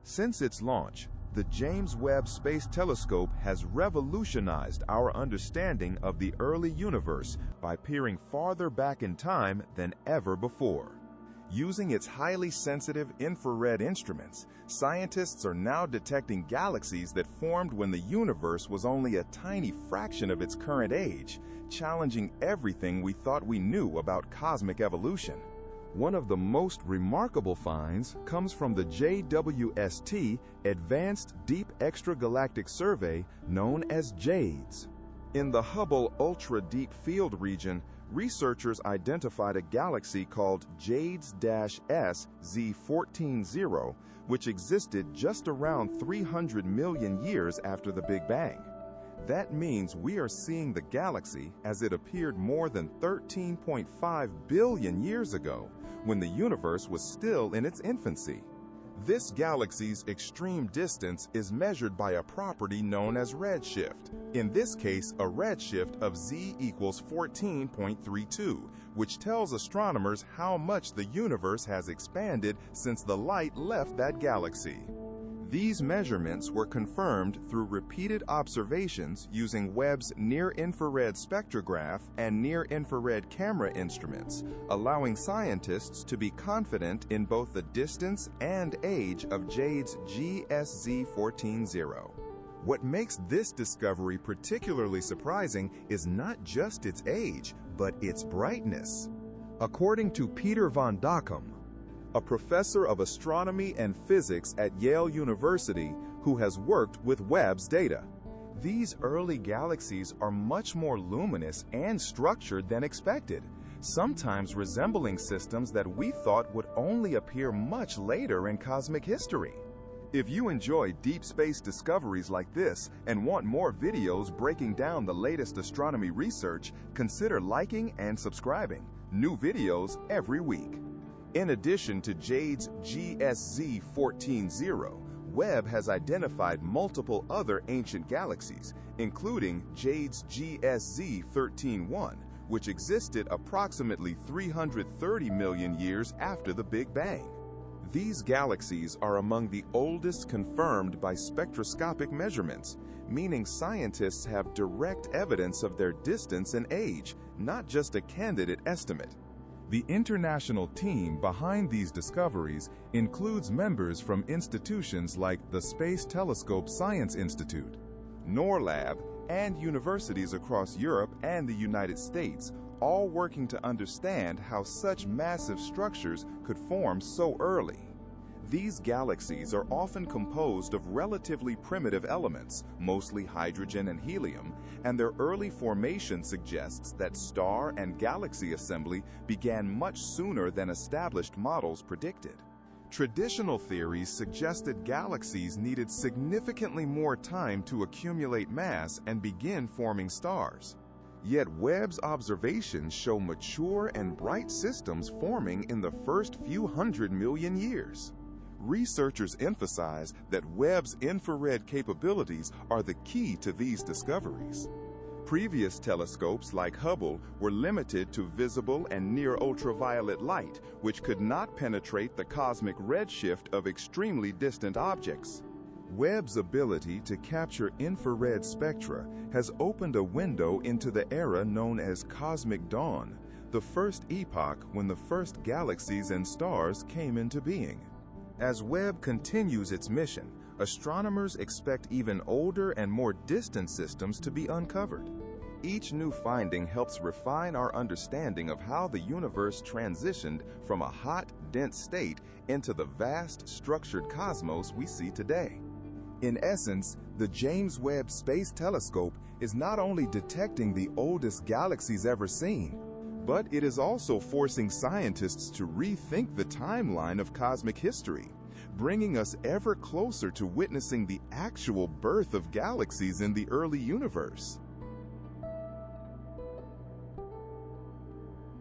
Since its launch, the James Webb Space Telescope has revolutionized our understanding of the early universe by peering farther back in time than ever before. Using its highly sensitive infrared instruments, scientists are now detecting galaxies that formed when the universe was only a tiny fraction of its current age, challenging everything we thought we knew about cosmic evolution. One of the most remarkable finds comes from the JWST Advanced Deep Extragalactic Survey, known as JADES. In the Hubble Ultra Deep Field region, researchers identified a galaxy called JADES-S Z14-0, which existed just around 300 million years after the Big Bang. That means we are seeing the galaxy as it appeared more than 13.5 billion years ago, when the universe was still in its infancy. This galaxy's extreme distance is measured by a property known as redshift. In this case, a redshift of Z equals 14.32, which tells astronomers how much the universe has expanded since the light left that galaxy. These measurements were confirmed through repeated observations using Webb's near-infrared spectrograph and near-infrared camera instruments, allowing scientists to be confident in both the distance and age of JADES GSZ14-0. What makes this discovery particularly surprising is not just its age, but its brightness. According to Peter von Dockum, a professor of astronomy and physics at Yale University who has worked with Webb's data, these early galaxies are much more luminous and structured than expected, sometimes resembling systems that we thought would only appear much later in cosmic history. If you enjoy deep space discoveries like this and want more videos breaking down the latest astronomy research, consider liking and subscribing. New videos every week. In addition to JADES GSZ14-0, Webb has identified multiple other ancient galaxies, including JADES GSZ13-1, which existed approximately 330 million years after the Big Bang. These galaxies are among the oldest confirmed by spectroscopic measurements, meaning scientists have direct evidence of their distance and age, not just a candidate estimate. The international team behind these discoveries includes members from institutions like the Space Telescope Science Institute, NORLAB, and universities across Europe and the United States, all working to understand how such massive structures could form so early. These galaxies are often composed of relatively primitive elements, mostly hydrogen and helium, and their early formation suggests that star and galaxy assembly began much sooner than established models predicted. Traditional theories suggested galaxies needed significantly more time to accumulate mass and begin forming stars. Yet Webb's observations show mature and bright systems forming in the first few 100 million years. Researchers emphasize that Webb's infrared capabilities are the key to these discoveries. Previous telescopes like Hubble were limited to visible and near-ultraviolet light, which could not penetrate the cosmic redshift of extremely distant objects. Webb's ability to capture infrared spectra has opened a window into the era known as cosmic dawn, the first epoch when the first galaxies and stars came into being. As Webb continues its mission, astronomers expect even older and more distant systems to be uncovered. Each new finding helps refine our understanding of how the universe transitioned from a hot, dense state into the vast, structured cosmos we see today. In essence, the James Webb Space Telescope is not only detecting the oldest galaxies ever seen, but it is also forcing scientists to rethink the timeline of cosmic history, bringing us ever closer to witnessing the actual birth of galaxies in the early universe.